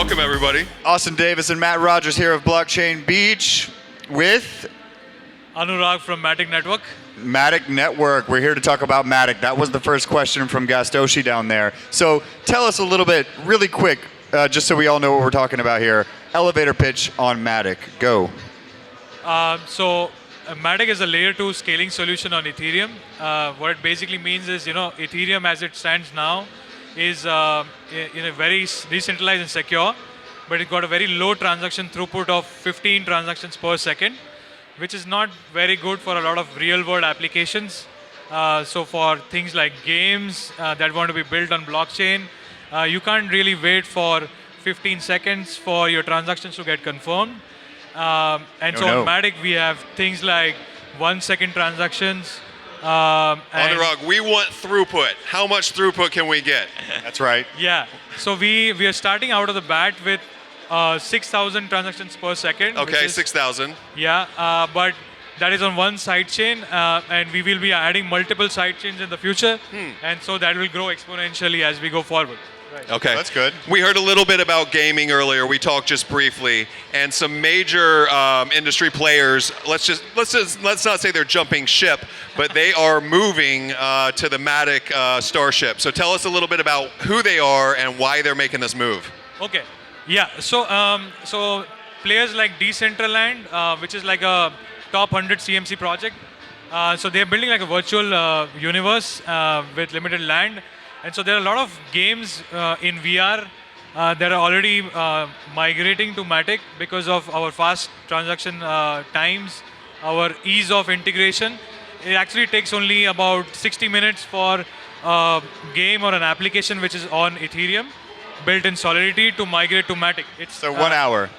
Welcome, everybody. Austin Davis and Matt Rogers here of Blockchain Beach with Anurag from Matic Network. Matic Network. We're here to talk about Matic. That was the first question from Gastoshi down there. So tell us a little bit, really quick, just so we all know what we're talking about here. Elevator pitch on Matic. Go. Matic is a layer 2 scaling solution on Ethereum. What it basically means is, Ethereum as it stands now is in a very decentralized and secure, but it got a very low transaction throughput of 15 transactions per second, which is not very good for a lot of real-world applications. So for things like games that want to be built on blockchain, you can't really wait for 15 seconds for your transactions to get confirmed. On Matic, we have things like 1 second transactions. Anurag, we want throughput. How much throughput can we get? That's right. Yeah. So we are starting out of the bat with 6,000 transactions per second. Okay, 6,000. Yeah, but that is on one sidechain, and we will be adding multiple sidechains in the future, and so that will grow exponentially as we go forward. Right. Okay, that's good. We heard a little bit about gaming earlier. We talked just briefly, and some major industry players. Let's not say they're jumping ship, but they are moving to the Matic Starship. So tell us a little bit about who they are and why they're making this move. Okay. Yeah. So players like Decentraland, which is like a top 100 CMC project. So they're building like a virtual universe with limited land. And so there are a lot of games in VR that are already migrating to Matic because of our fast transaction times, our ease of integration. It actually takes only about 60 minutes for a game or an application which is on Ethereum, built in Solidity, to migrate to Matic. It's so 1 hour.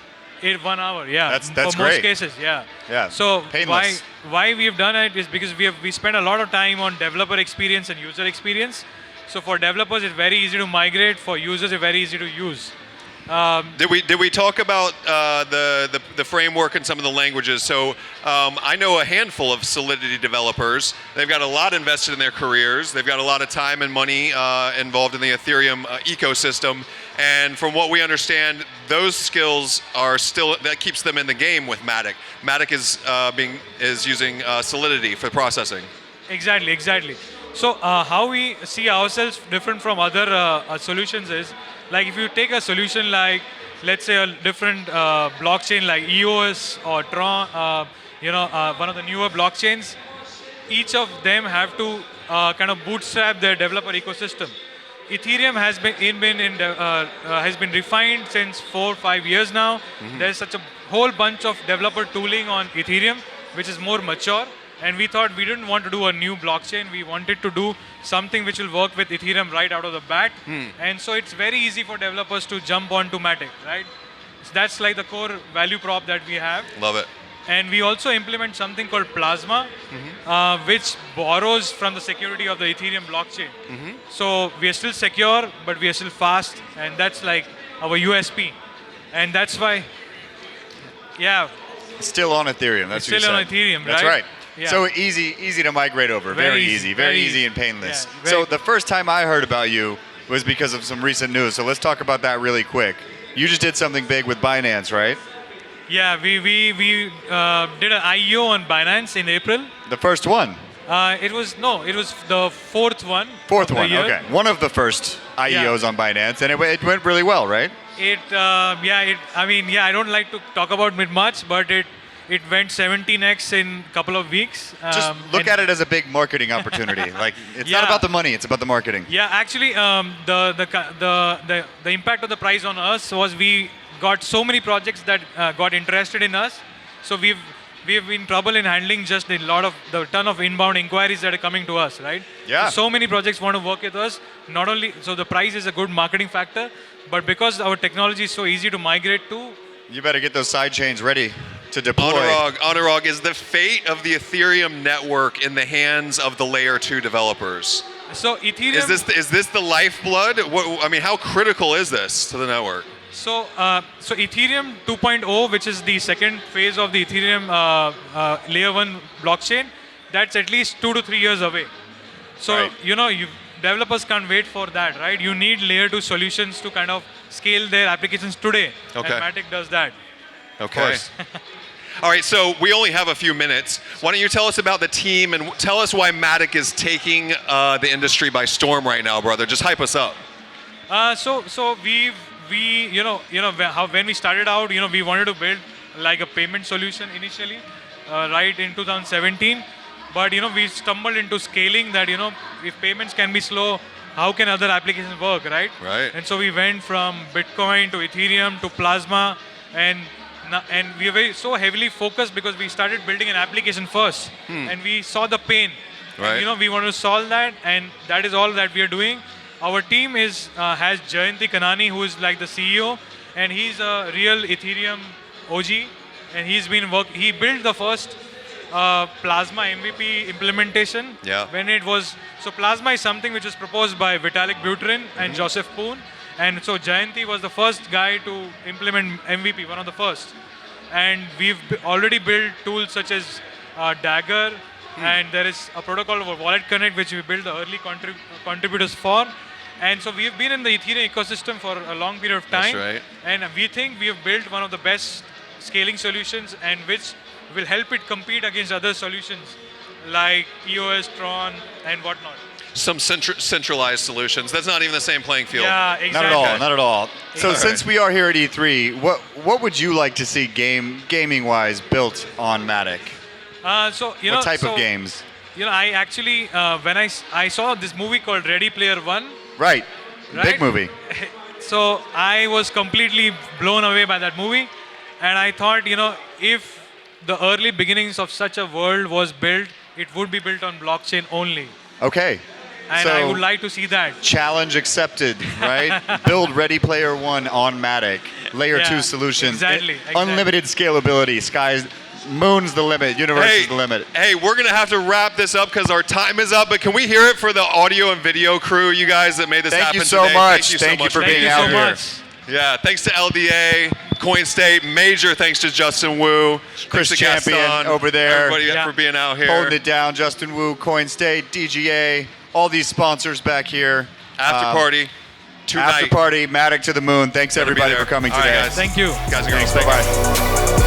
1 hour, yeah. That's for great. most cases, yeah. Yeah. So painless. why we have done it is because we spend a lot of time on developer experience and user experience. So for developers, it's very easy to migrate. For users, it's very easy to use. Did we talk about the framework and some of the languages? So I know a handful of Solidity developers. They've got a lot invested in their careers. They've got a lot of time and money involved in the Ethereum ecosystem. And from what we understand, those skills are still, that keeps them in the game with Matic. Matic is using Solidity for processing. Exactly. So how we see ourselves different from other solutions is, like if you take a solution like, let's say a different blockchain like EOS or Tron, one of the newer blockchains, each of them have to kind of bootstrap their developer ecosystem. Ethereum has been refined since 4 or 5 years now. There's such a whole bunch of developer tooling on Ethereum, which is more mature. And we thought we didn't want to do a new blockchain. We wanted to do something which will work with Ethereum right out of the bat. And so it's very easy for developers to jump onto Matic, right? So that's like the core value prop that we have. Love it. And we also implement something called Plasma, which borrows from the security of the Ethereum blockchain. So we are still secure, but we are still fast. And that's like our USP. And that's why, yeah. Still on Ethereum, that's what you said. Still on Ethereum, right? That's right. Yeah. So easy to migrate over. Very easy and painless. Yeah, so the first time I heard about you was because of some recent news. So let's talk about that really quick. You just did something big with Binance, right? Yeah, we did an IEO on Binance in April. The first one? It was the fourth one. Fourth one, okay. One of the first IEOs on Binance, and it went really well, right? I don't like to talk about it much, but it went 17x in a couple of weeks. Just look at it as a big marketing opportunity. Like it's not about the money; it's about the marketing. Yeah, actually, the impact of the price on us was we got so many projects that got interested in us. So we've been trouble in handling just the ton of inbound inquiries that are coming to us, right? Yeah. So many projects want to work with us. Not only so the price is a good marketing factor, but because our technology is so easy to migrate to. You better get those side chains ready to deploy. Anurag, is the fate of the Ethereum network in the hands of the layer 2 developers? So Ethereum is this the lifeblood? How critical is this to the network? So Ethereum 2.0, which is the second phase of the Ethereum layer 1 blockchain, that's at least 2 to 3 years away. So right. developers can't wait for that, right? You need layer 2 solutions to kind of scale their applications today. Okay. And Matic does that. Okay. All right, so we only have a few minutes. Why don't you tell us about the team and tell us why Matic is taking the industry by storm right now, brother? Just hype us up. So we when we started out, we wanted to build like a payment solution initially, right in 2017. But we stumbled into scaling that if payments can be slow, how can other applications work, right? Right. And so we went from Bitcoin to Ethereum to Plasma, and we were so heavily focused because we started building an application first, and we saw the pain. Right. And, we want to solve that, and that is all that we are doing. Our team has Jayanti Kanani, who is like the CEO, and he's a real Ethereum OG, and he built the first Plasma MVP implementation. Yeah. When it was Plasma is something which was proposed by Vitalik Buterin and Joseph Poon, and so Jayanti was the first guy to implement MVP, one of the first. And we've already built tools such as Dagger, and there is a protocol called Wallet Connect which we built the early contributors for. And so we've been in the Ethereum ecosystem for a long period of time. That's right. And we think we have built one of the best scaling solutions, and which will help it compete against other solutions like EOS, Tron, and whatnot. Some centralized solutions. That's not even the same playing field. Yeah, exactly. Not at all. Not at all. So All since right. we are here at E3, what would you like to see gaming wise built on Matic? What type of games? I actually when I saw this movie called Ready Player One. Right. Right? Big movie. So I was completely blown away by that movie, and I thought, if the early beginnings of such a world was built, it would be built on blockchain only. Okay. And so I would like to see that. challenge accepted, right? Build Ready Player One on Matic. Layer 2 solutions. Exactly. Unlimited scalability. Moon's the limit. Universe is the limit. Hey, we're going to have to wrap this up because our time is up, but can we hear it for the audio and video crew, you guys that made this Thank happen you so today? much. Thank you so much for Thank being you out so here. much. Yeah, thanks to LDA, Coinstate, major thanks to Justin Wu, Chris thanks to Champion Gaston, over there. everybody Yeah. for being out here. Holding it down. Justin Wu, Coinstate, DGA, all these sponsors back here. After party tonight. After party, Matic to the moon. Thanks Better be everybody there. for coming All right, today. guys. Thank you. Guys and girls, Thanks. thank you. Bye-bye.